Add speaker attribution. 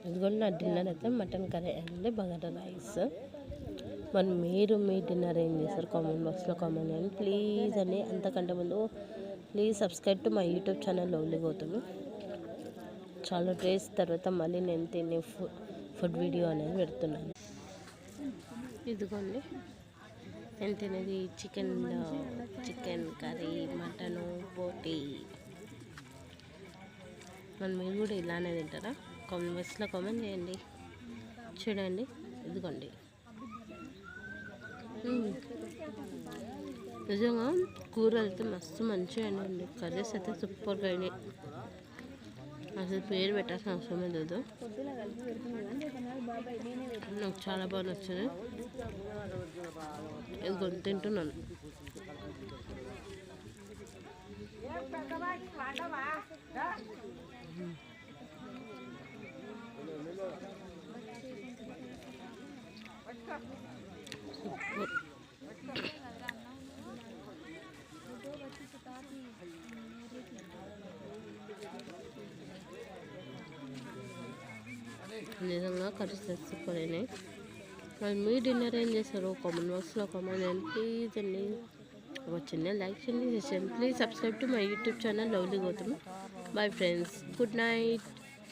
Speaker 1: ఇదిగోండి నా డిన్నర్ అయితే mutton curry and bagara rice. మరి మీరు మీ డిన్నర్ ఏం చేస్తారు కామెంట్ బాక్స్లో కామెంట్ చేయండి ప్లీజ్ అండి. అంతకంటే ముందు please subscribe to my YouTube channel lovely Gautam. చాలా డేస్ తర్వాత మళ్ళీ నేను తినే ఫుడ్ వీడియో అనేది పెడుతున్నాను. ఇదిగోండి నేను తినేది చికెన్ కర్రీ, మటను, బోటి. మరి మీరు కూడా ఇలానే తింటారా? కామెంట్ బాక్స్లో కామెంట్ చేయండి. చూడండి ఇదిగోండి నిజంగా కూర అయితే మస్తు మంచిగా అండి. కర్రీస్ అయితే సూపర్గా అయినాయి. అసలు పేరు పెట్టాల్సిన అవసరం లేదు. నాకు చాలా బాగా నచ్చింది. ఇది తింటున్నాను. నిజంగా కర్రీస్ సూపర్ అయినాయి. మరి మీ డిన్నర్ ఏం చేస్తారు కామెంట్ బాక్స్లో కామెంట్ చేయండి ప్లీజ్ అండి. ఒక చిన్న లైక్ చేయండి. Please subscribe to my YouTube channel lovely Gautam. Bye friends, good night.